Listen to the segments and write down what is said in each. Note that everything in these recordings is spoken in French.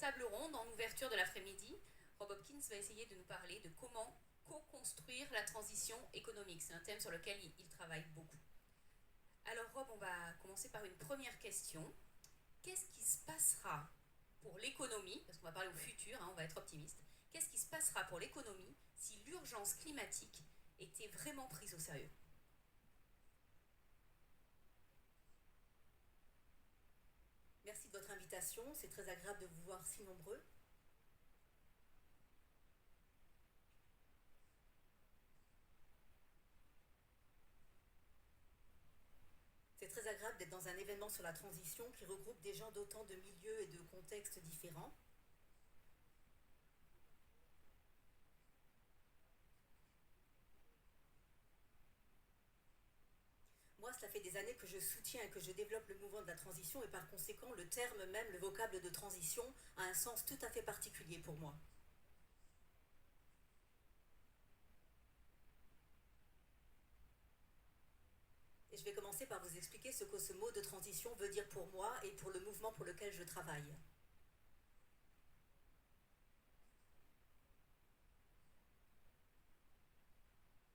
table ronde en ouverture de l'après-midi, Rob Hopkins va essayer de nous parler de comment co-construire la transition économique. C'est un thème sur lequel il travaille beaucoup. Alors Rob, on va commencer par une première question. Qu'est-ce qui se passera pour l'économie, parce qu'on va parler au futur, on va être optimiste, qu'est-ce qui se passera pour l'économie si l'urgence climatique était vraiment prise au sérieux ? Merci de votre invitation, c'est très agréable de vous voir si nombreux. C'est très agréable d'être dans un événement sur la transition qui regroupe des gens d'autant de milieux et de contextes différents. Moi, cela fait des années que je soutiens et que je développe le mouvement de la transition et par conséquent, le terme même, le vocable de transition, a un sens tout à fait particulier pour moi. Et je vais commencer par vous expliquer ce que ce mot de transition veut dire pour moi et pour le mouvement pour lequel je travaille.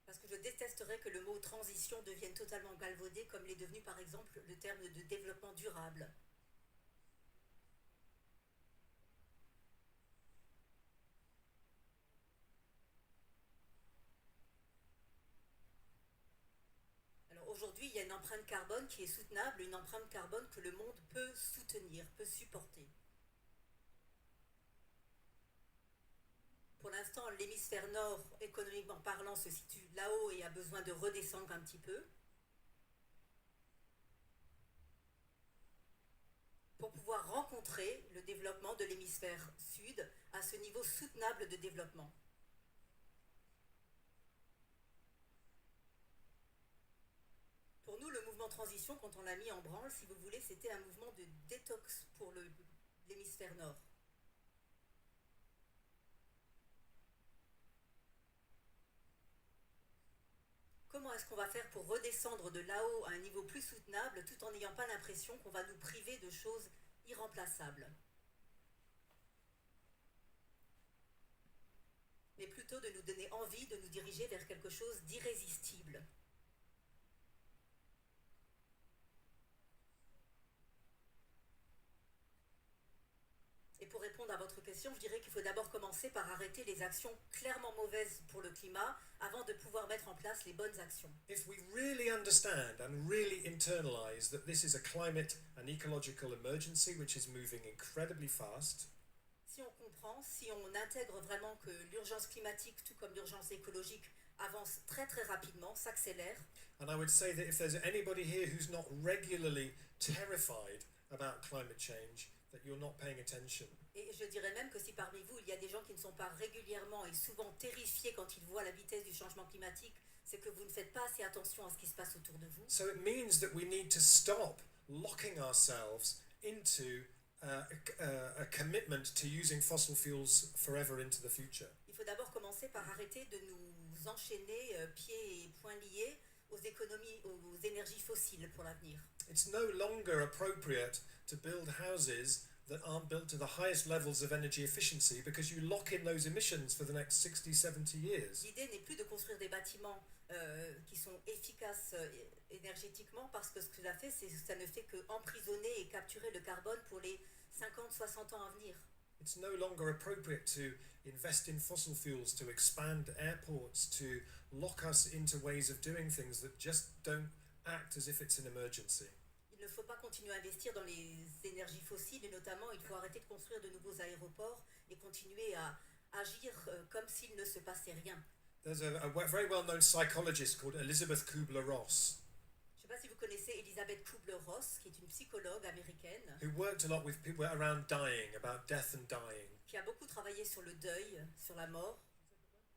Parce que je détesterais que le mot transition devienne totalement galvaudé comme l'est devenu par exemple le terme de développement durable. Alors aujourd'hui, il y a une empreinte carbone qui est soutenable, une empreinte carbone que le monde peut soutenir, peut supporter. Pour l'instant, l'hémisphère nord, économiquement parlant, se situe là-haut et a besoin de redescendre un petit peu pour pouvoir rencontrer le développement de l'hémisphère sud à ce niveau soutenable de développement. Pour nous, le mouvement transition, quand on l'a mis en branle, si vous voulez, c'était un mouvement de détox pour l'hémisphère nord. Comment est-ce qu'on va faire pour redescendre de là-haut à un niveau plus soutenable tout en n'ayant pas l'impression qu'on va nous priver de choses irremplaçables, mais plutôt de nous donner envie de nous diriger vers quelque chose d'irrésistible. Et pour répondre à votre question, je dirais qu'il faut d'abord commencer par arrêter les actions clairement mauvaises pour le climat avant de pouvoir mettre en place les bonnes actions. If we really understand and really internalize that this is a climate and ecological emergency which is moving incredibly fast, si on comprend, si on intègre vraiment que l'urgence climatique, tout comme l'urgence écologique, avance très très rapidement, s'accélère. And I would say that if there's anybody here who's not regularly terrified about climate change, that you're not paying attention. Et je dirais même que si parmi vous, il y a des gens qui ne sont pas régulièrement et souvent terrifiés quand ils voient la vitesse du changement climatique, c'est que vous ne faites pas assez attention à ce qui se passe autour de vous. So it means that we need to stop locking ourselves into a commitment to using fossil fuels forever into the future. Il faut d'abord commencer par arrêter de nous enchaîner pieds et poings liés aux économies, aux énergies fossiles pour l'avenir. It's no longer appropriate to build houses that aren't built to the highest levels of energy efficiency because you lock in those emissions for the next 60, 70 years. L'idée n'est plus de construire des bâtiments qui sont efficaces énergétiquement parce que ce que ça fait, c'est ça ne fait qu'emprisonner et capturer le carbone pour les 50, 60 ans à venir. It's no longer appropriate to invest in fossil fuels, to expand airports, to lock us into ways of doing things that just don't act as if it's an emergency. Il ne faut pas continuer à investir dans les énergies fossiles et notamment il faut arrêter de construire de nouveaux aéroports et continuer à agir comme s'il ne se passait rien. There's a very well-known psychologist called Elizabeth Kubler-Ross Je ne sais pas si vous connaissez Elisabeth Kubler-Ross, qui est une psychologue américaine, who worked a lot with people around dying, about death and dying. qui a beaucoup travaillé sur le deuil, sur la mort.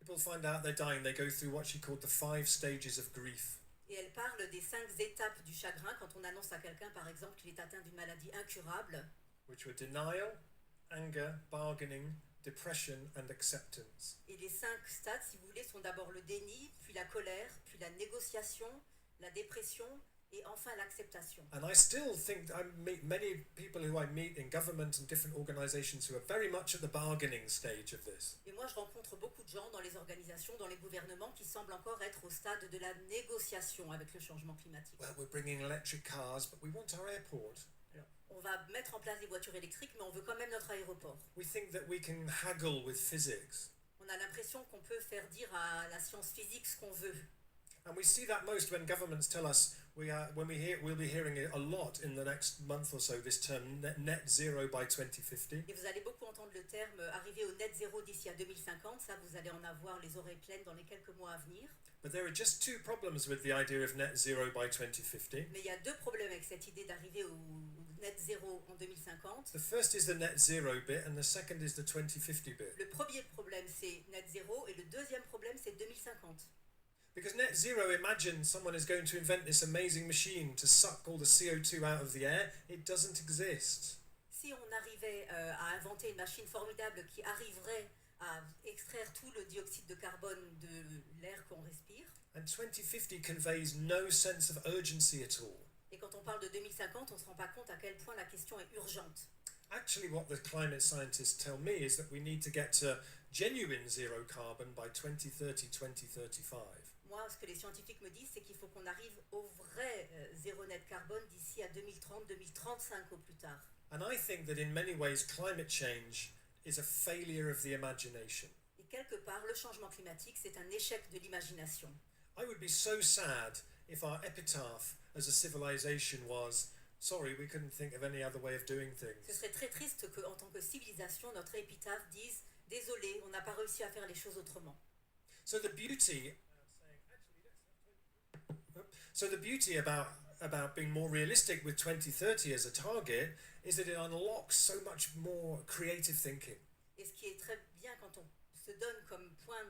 People find out they're dying, they go through what she called the 5 stages of grief. Et elle parle des 5 étapes du chagrin quand on annonce à quelqu'un, par exemple, qu'il est atteint d'une maladie incurable. Which were denial, anger, bargaining, depression and acceptance. Et les 5 stades, si vous voulez, sont d'abord le déni, puis la colère, puis la négociation, la dépression Et enfin, l'acceptation. And I still think I meet many people who I meet in government and different organizations who are very much at the bargaining stage of this. Et moi, je rencontre beaucoup de gens dans les organisations, dans les gouvernements, qui semblent encore être au stade de la négociation avec le changement climatique. Well, we're bringing electric cars, but we want our airport. Alors, on va mettre en place des voitures électriques, mais on veut quand même notre aéroport. We think that we can haggle with physics. On a l'impression qu'on peut faire dire à la science physique ce qu'on veut. And we see that most when governments tell us we'll be hearing it a lot in the next month or so, this term net zero by 2050. Et vous allez beaucoup entendre le terme arriver au net zéro d'ici à 2050. Ça, vous allez en avoir les oreilles pleines dans les quelques mois à venir. But there are just two problems with the idea of net zero by 2050. Mais il y a deux problèmes avec cette idée d'arriver au net zéro en 2050. The first is the net zero bit, and the second is the 2050 bit. Le premier problème, c'est net zéro, et le deuxième problème, c'est 2050. Because net zero, imagine someone is going to invent this amazing machine to suck all the CO2 out of the air. It doesn't exist. Si on arrivait à inventer une machine formidable qui arriverait à extraire tout le dioxyde de carbone de l'air qu'on respire, And 2050 conveys no sense of urgency at all. et quand on parle de 2050, on ne se rend pas compte à quel point la question est urgente. Actually, what the climate scientists tell me is that we need to get to genuine zero carbon by 2030, 2035. Moi, ce que les scientifiques me disent, c'est qu'il faut qu'on arrive au vrai zéro net carbone d'ici à 2030-2035 au plus tard. And I think that in many ways climate change is a failure of the imagination. Et quelque part, le changement climatique, c'est un échec de l'imagination. I would be so sad if our epitaph as a civilization was, sorry, we couldn't think of any other way of doing Ce things. serait très triste qu'en tant que civilisation, notre épitaphe dise « Désolé, on n'a pas réussi à faire les choses autrement ». So the beauty about being more realistic with 2030 as a target is that it unlocks so much more creative thinking. Et ce qui est très bien quand on se donne comme point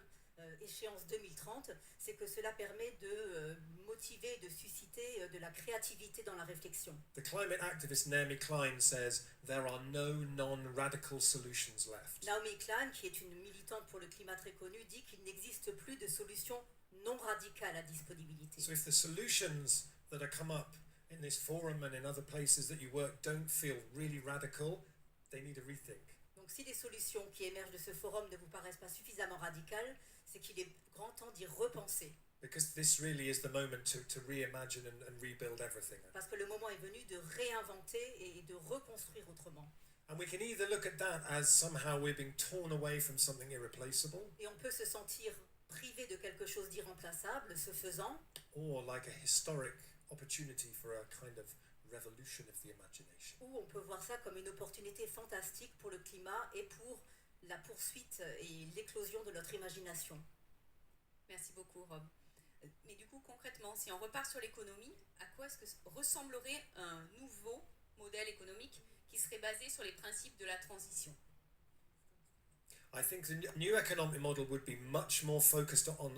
échéance 2030, c'est que cela permet de motiver, de susciter de la créativité dans la réflexion. The climate activist Naomi Klein says there are no non-radical solutions left. Naomi Klein, qui est une militante pour le climat très connue, dit qu'il n'existe plus de solution non radicale à disponibilité. So if the solutions that are come up in this forum and in other places that you work don't feel really radical, they need a rethink. Donc si les solutions qui émergent de ce forum ne vous paraissent pas suffisamment radicales, c'est qu'il est grand temps d'y repenser. Because this really is the moment to reimagine and rebuild everything. Parce que le moment est venu de réinventer et de reconstruire autrement. And we can either look at that as somehow we're being torn away from something irreplaceable, Et on peut se sentir privé de quelque chose d'irremplaçable, ce faisant, or like a historic opportunity for a kind of revolution of the imagination. ou on peut voir ça comme une opportunité fantastique pour le climat et pour la poursuite et l'éclosion de notre imagination. Merci beaucoup, Rob. Mais du coup, concrètement, si on repart sur l'économie, à quoi est-ce que ressemblerait un nouveau modèle économique qui serait basé sur les principes de la transition? I think the new economic model would be much more focused on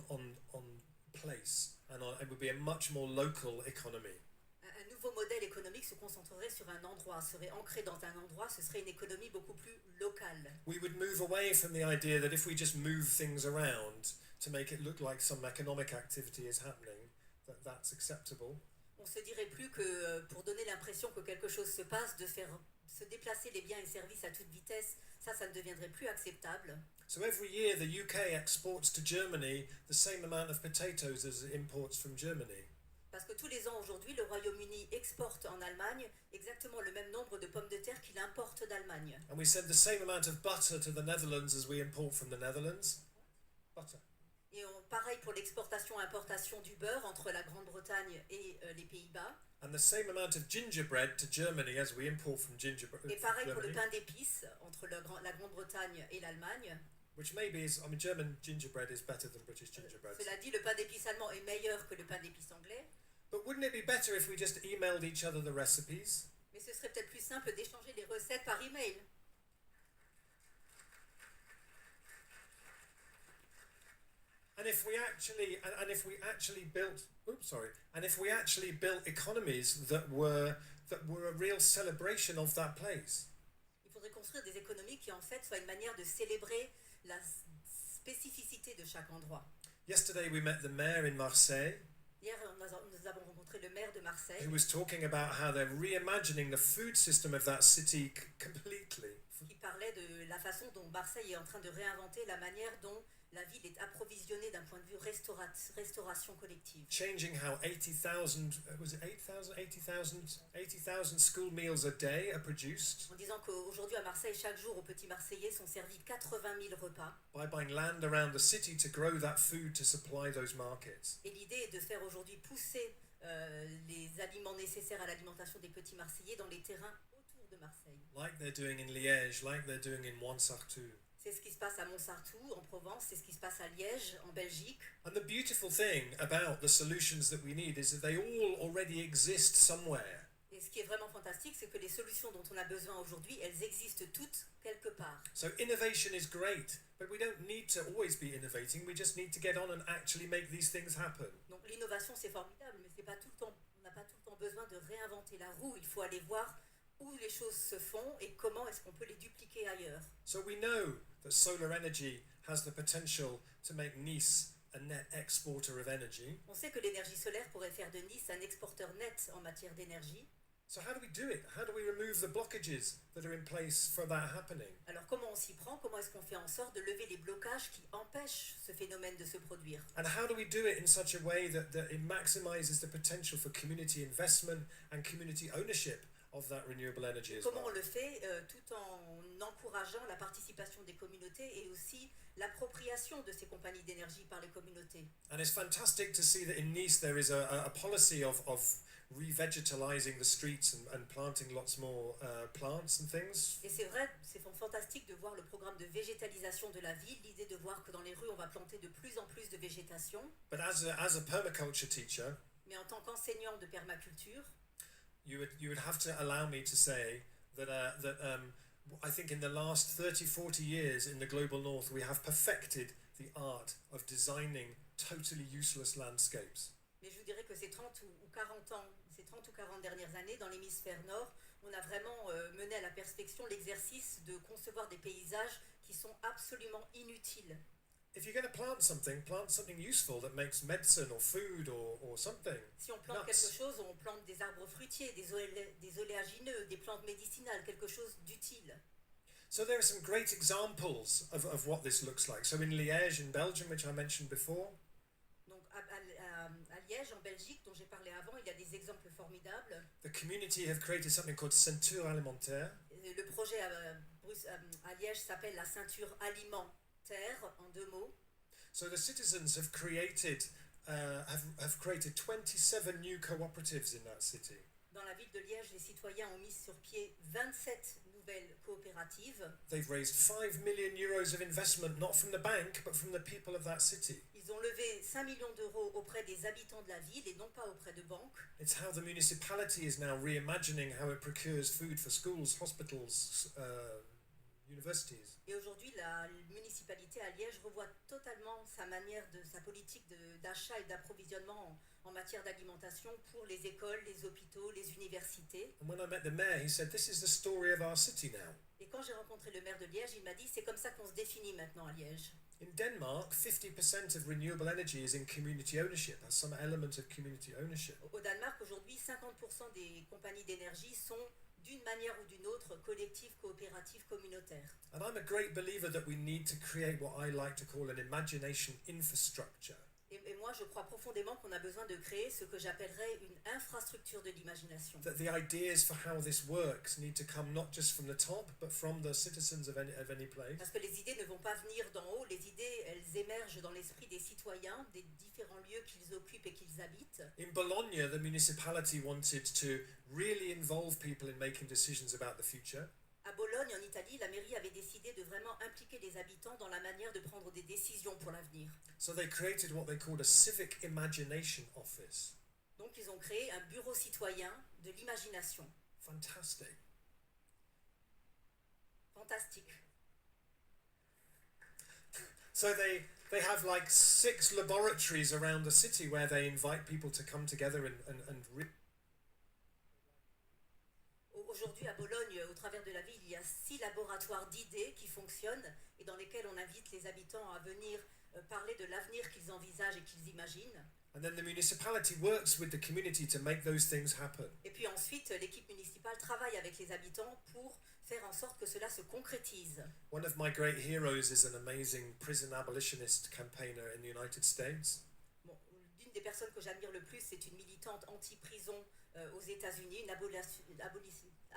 place, and it would be a much more local economy. Un nouveau modèle économique se concentrerait sur un endroit, serait ancré dans un endroit, ce serait une économie beaucoup plus locale. We would move away from the idea that if we just move things around to make it look like some economic activity is happening, that's acceptable. On se dirait plus que pour donner l'impression que quelque chose se passe, de faire se déplacer les biens et services à toute vitesse, ça ne deviendrait plus acceptable. So every year the UK exports to Germany the same amount of potatoes as it imports from Germany. Parce que tous les ans aujourd'hui, le Royaume-Uni exporte en Allemagne exactement le même nombre de pommes de terre qu'il importe d'Allemagne. And we send the same amount of butter to the Netherlands as we import from the Netherlands. Butter. Et pareil pour l'exportation-importation du beurre entre la Grande-Bretagne et les Pays-Bas. And the same amount of gingerbread to Germany as we import from Et pareil pour le Germany. pain d'épices entre la Grande-Bretagne et l'Allemagne. Which maybe is, I mean, German gingerbread is better than British gingerbread. Cela dit, le pain d'épices allemand est meilleur que le pain d'épices anglais. But wouldn't it be better if we just emailed each other the recipes? Mais ce serait peut-être plus simple d'échanger les recettes par email. And if we actually built economies that were a real celebration of that place. Il faudrait construire des économies qui en fait soient une manière de célébrer la spécificité de chaque endroit. Yesterday we met the mayor in Marseille. Hier, nous avons rencontré le maire de Marseille who was talking about how they're reimagining the food system of that city completely. qui parlait de la façon dont Marseille est en train de réinventer la manière dont la ville est approvisionnée d'un point de vue restauration collective. Changing how 80,000, was it 8,000, 80,000 school meals a day are produced En disant qu'aujourd'hui à Marseille, chaque jour aux petits Marseillais sont servis 80 000 repas. by buying land around the city to grow that food to supply those markets. Et l'idée est de faire aujourd'hui pousser les aliments nécessaires à l'alimentation des petits Marseillais dans les terrains autour de Marseille. Like they're doing in Liège, like they're doing in Montsartou. C'est ce qui se passe à Montsartou en Provence, c'est ce qui se passe à Liège en Belgique. And the beautiful thing about the solutions that we need is that they all already exist somewhere. Et ce qui est vraiment fantastique, c'est que les solutions dont on a besoin aujourd'hui, elles existent toutes quelque part. So innovation is great, but we don't need to always be innovating. We just need to get on and actually make these things happen. Donc l'innovation c'est formidable, mais c'est pas tout le temps, on n'a pas tout le temps besoin de réinventer la roue. Il faut aller voir où les choses se font et comment est-ce qu'on peut les dupliquer ailleurs. So we know that solar energy has the potential to make Nice a net exporter of energy. On sait que l'énergie solaire pourrait faire de Nice un exporteur net en matière d'énergie. So how do we do it? How do we remove the blockages that are in place for that happening? Alors comment on s'y prend? Comment est-ce qu'on fait en sorte de lever les blocages qui empêchent ce phénomène de se produire? And how do we do it in such a way that it maximizes the potential for community investment and community ownership of that renewable energy as Comment well? on le fait tout en encourageant la participation des communautés et aussi l'appropriation de ces compagnies d'énergie par les communautés. And it's fantastic to see that in Nice there is a policy of revegetalising the streets and planting lots more plants and things. Et c'est vrai, c'est fantastique de voir le programme de végétalisation de la ville, l'idée de voir que dans les rues on va planter de plus en plus de végétation. But as a permaculture teacher, Mais en tant qu'enseignant de permaculture, you would have to allow me to say that I think in the last 30-40 years in the global north we have perfected the art of designing totally useless landscapes. mais je vous dirais que ces 30 ou 40 ans, ces 30 ou 40 dernières années dans l'hémisphère nord, on a vraiment mené à la perfection l'exercice de concevoir des paysages qui sont absolument inutiles. If you're going to plant something useful that makes medicine or food or something. Si on plante Nuts. quelque chose, on plante des arbres fruitiers, des oléagineux, des plantes médicinales, quelque chose d'utile. So there are some great examples of what this looks like. So in Liège in Belgium, which I mentioned before, Donc à Liège, en Belgique, dont j'ai parlé avant, il y a des exemples formidables. the community have created something called ceinture alimentaire. Le projet à Liège s'appelle la ceinture alimentaire, en 2 mots. So the citizens have created 27 new cooperatives in that city. Dans la ville de Liège, les citoyens ont mis sur pied 27 nouvelles coopératives. They've raised 5 million euros of investment, not from the bank, but from the people of that city. Ils ont levé 5 millions d'euros auprès des habitants de la ville et non pas auprès de banques. It's how the municipality is now reimagining how it procures food for schools, hospitals, universities. Et aujourd'hui, la municipalité à Liège revoit totalement sa politique d'achat et d'approvisionnement en matière d'alimentation pour les écoles, les hôpitaux, les universités. And when I met the mayor, he said, "This is the story of our city now." Et quand j'ai rencontré le maire de Liège, il m'a dit c'est comme ça qu'on se définit maintenant à Liège. In Denmark, 50% of renewable energy is in community ownership, has some element of community ownership. Au Danemark, aujourd'hui, 50% des compagnies d'énergie sont d'une manière ou d'une autre collectives, coopératives, communautaires. And I'm a great believer that we need to create what I like to call an imagination infrastructure. Et moi, je crois profondément qu'on a besoin de créer ce que j'appellerais une infrastructure de l'imagination. That the ideas for how this works need to come not just from the top, but from the citizens of any place. Parce que les idées ne vont pas venir d'en haut, les idées, elles émergent dans l'esprit des citoyens, des différents lieux qu'ils occupent et qu'ils habitent. In Bologna, the municipality wanted to really involve people in making decisions about the future. À Bologne, en Italie, la mairie avait décidé de vraiment impliquer les habitants dans la manière de prendre des décisions pour l'avenir. So they created what they called a civic imagination office. Donc ils ont créé un bureau citoyen de l'imagination. Fantastic. Fantastique. So they have like 6 laboratories around the city where they invite people to come together and Aujourd'hui, à Bologne, au travers de la ville, il y a 6 laboratoires d'idées qui fonctionnent et dans lesquels on invite les habitants à venir parler de l'avenir qu'ils envisagent et qu'ils imaginent. And then the municipality works with the community to make those things happen. Et puis ensuite, l'équipe municipale travaille avec les habitants pour faire en sorte que cela se concrétise. One of my great heroes is an amazing prison abolitionist campaigner in the United States. Bon, l'une des personnes que j'admire le plus, c'est une militante anti-prison aux États-Unis, une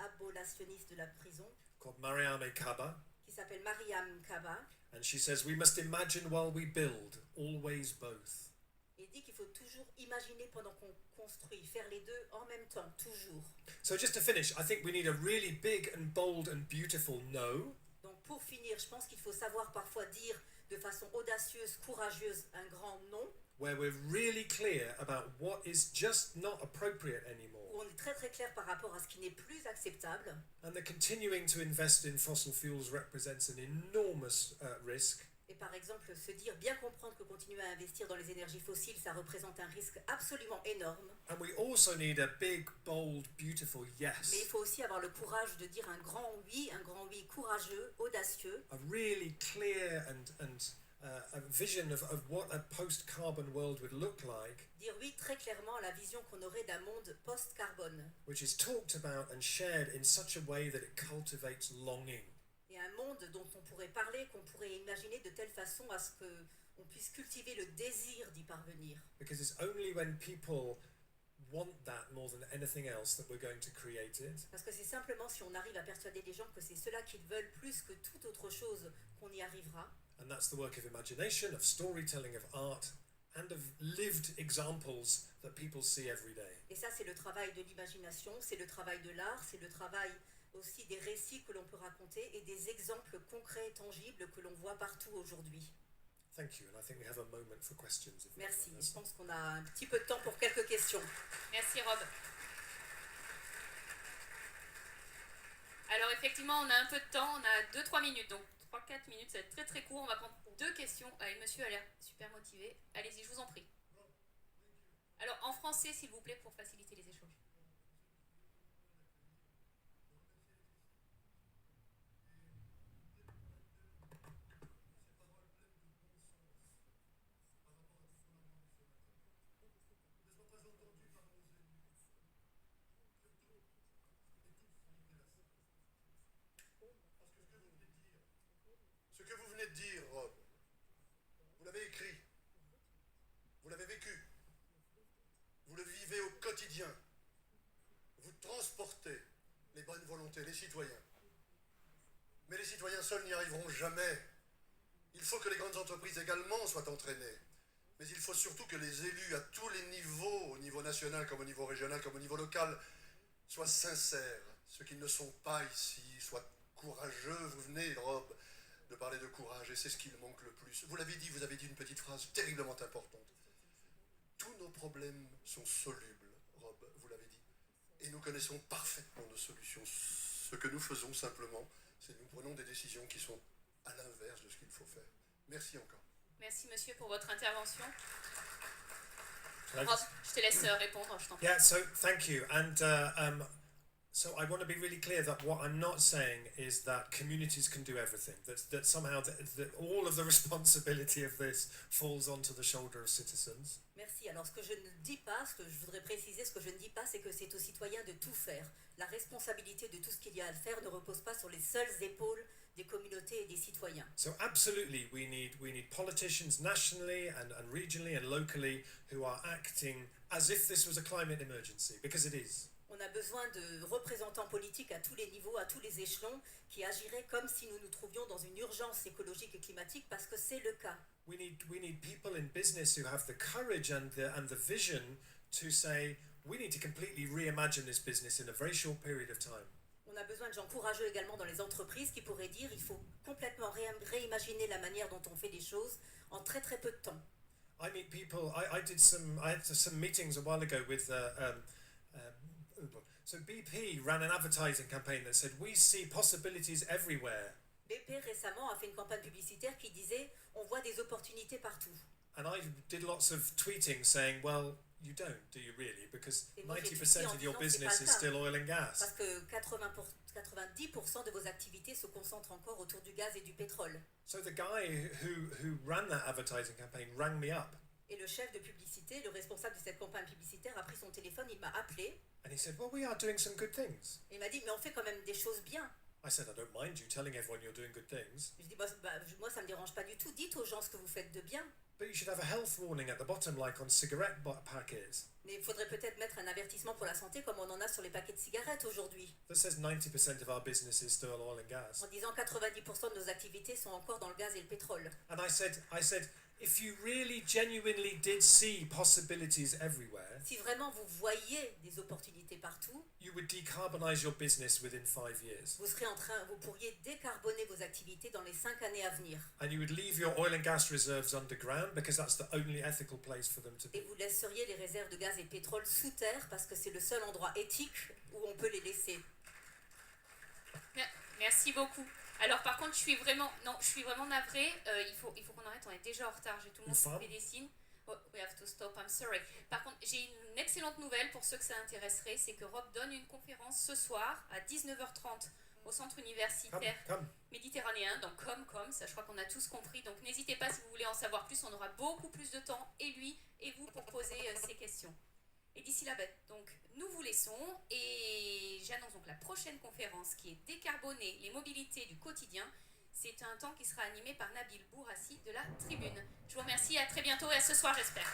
abolitionniste de la prison, Called Mariame Kaba. qui s'appelle Mariam Kaba. And she says, we must imagine while we build, always both. Et dit qu'il faut toujours imaginer pendant qu'on construit, faire les deux en même temps, toujours. So just to finish, I think we need a really big and bold and beautiful no. Donc pour finir, je pense qu'il faut savoir parfois dire de façon audacieuse, courageuse, un grand non, Where we're really clear about what is just not appropriate anymore. où on est très très clair par rapport à ce qui n'est plus acceptable. And that continuing to invest in fossil fuels represents an enormous risk. Et par exemple, se dire, bien comprendre que continuer à investir dans les énergies fossiles, ça représente un risque absolument énorme. And we also need a big, bold, beautiful Mais il yes. faut aussi avoir le courage de dire un grand oui courageux, audacieux, A really clear a vision of what a post-carbon world would look like, dire oui très clairement à la vision qu'on aurait d'un monde post-carbone. which is talked about and shared in such a way that it cultivates longing. Et un monde dont on pourrait parler, qu'on pourrait imaginer de telle façon à ce qu'on puisse cultiver le désir d'y parvenir. Because it's only when people want that more than anything else that we're going to create it. Parce que c'est simplement si on arrive à persuader les gens que c'est cela qu'ils veulent plus que toute autre chose qu'on y arrivera. And that's the work of imagination, of storytelling, of art, and of lived examples that people see every day. Et ça, c'est le travail de l'imagination, c'est le travail de l'art, c'est le travail aussi des récits que l'on peut raconter et des exemples concrets et tangibles que l'on voit partout aujourd'hui. Thank you, and I think we have a moment for questions. If Merci. anyone Je has. pense qu'on a un petit peu de temps pour quelques questions. Merci Rob. Alors effectivement, on a un peu de temps, on a 2-3 minutes, donc 3-4 minutes, ça va être très très court. On va prendre 2 questions. Allez, monsieur a l'air super motivé. Allez-y, je vous en prie. Alors en français, s'il vous plaît, pour faciliter les échanges. Ce que vous venez de dire, Rob, vous l'avez écrit, vous l'avez vécu, vous le vivez au quotidien, vous transportez les bonnes volontés, les citoyens. Mais les citoyens seuls n'y arriveront jamais. Il faut que les grandes entreprises également soient entraînées. Mais il faut surtout que les élus à tous les niveaux, au niveau national comme au niveau régional comme au niveau local, soient sincères. Ceux qui ne sont pas ici, soient courageux. Vous venez, Rob, de parler de courage, et c'est ce qui me manque le plus. Vous l'avez dit, vous avez dit une petite phrase terriblement importante. Tous nos problèmes sont solubles, Rob, vous l'avez dit. Et nous connaissons parfaitement nos solutions. Ce que nous faisons simplement, c'est que nous prenons des décisions qui sont à l'inverse de ce qu'il faut faire. Merci encore. Merci monsieur pour votre intervention. Shall I Rob, just- je te laisse répondre, je t'en prie. Yeah, so thank you. And so I want to be really clear that what I'm not saying is that communities can do everything, that somehow that all of the responsibility of this falls onto the shoulder of citizens. Merci. Alors ce que je ne dis pas, ce que je voudrais préciser, ce que je ne dis pas, c'est que c'est aux citoyens de tout faire. La responsabilité de tout ce qu'il y a à faire ne repose pas sur les seules épaules des communautés et des citoyens. So absolutely we need politicians nationally and regionally and locally who are acting as if this was a climate emergency, because it is. On a besoin de représentants politiques à tous les niveaux, à tous les échelons, qui agiraient comme si nous nous trouvions dans une urgence écologique et climatique, parce que c'est le cas. We need people in business who have the courage and the vision to say we need to completely reimagine this business in a very short period of time. On a besoin de gens courageux également dans les entreprises qui pourraient dire il faut complètement réimaginer la manière dont on fait les choses en très très peu de temps. I meet people. I had some meetings a while ago with so BP ran an advertising campaign that said we see possibilities everywhere, BP récemment a fait une campagne publicitaire qui disait on voit des opportunités partout. and I did lots of tweeting saying, well, you don't, do you really? Because Et moi, j'ai 90% of your tweeté en disant, business c'est is pas le still oil and gas. Parce que 90% de vos activités se concentrent encore autour du gaz et du pétrole. So the guy who ran that advertising campaign rang me up. Et le chef de publicité, le responsable de cette campagne publicitaire, a pris son téléphone, il m'a appelé and he said, well, we are doing some good things. et il m'a dit mais on fait quand même des choses bien. I said, I don't mind you telling everyone you're doing good things, Je dis moi ça me dérange pas du tout. Dites aux gens ce que vous faites de bien. but you should have a health warning at the bottom, like on cigarette packets, Mais il faudrait peut-être mettre un avertissement pour la santé comme on en a sur les paquets de cigarettes aujourd'hui. that says 90% of our business is still oil and gas. En disant 90% de nos activités sont encore dans le gaz et le pétrole. And I said, if you really genuinely did see possibilities everywhere, Si vraiment vous voyez des opportunités partout, you would decarbonize your business within 5 years. vous pourriez décarboner vos activités dans les 5 années à venir. And you would leave your oil and gas reserves underground because that's the only ethical place for them to Et be. vous laisseriez les réserves de gaz et pétrole sous terre parce que c'est le seul endroit éthique où on peut les laisser. Merci beaucoup. Alors par contre, je suis vraiment navrée. Il faut qu'on arrête. On est déjà en retard. J'ai tout le monde qui fait des signes. Oh, we have to stop. I'm sorry. Par contre, j'ai une excellente nouvelle pour ceux que ça intéresserait, c'est que Rob donne une conférence ce soir à 19h30 au centre universitaire Come. méditerranéen. Donc comme ça, je crois qu'on a tous compris. Donc n'hésitez pas si vous voulez en savoir plus. On aura beaucoup plus de temps, et lui et vous, pour poser ces questions. Et d'ici là, donc, nous vous laissons et j'annonce donc la prochaine conférence qui est Décarboner les mobilités du quotidien. C'est un temps qui sera animé par Nabil Bourassi de la Tribune. Je vous remercie, à très bientôt et à ce soir, j'espère.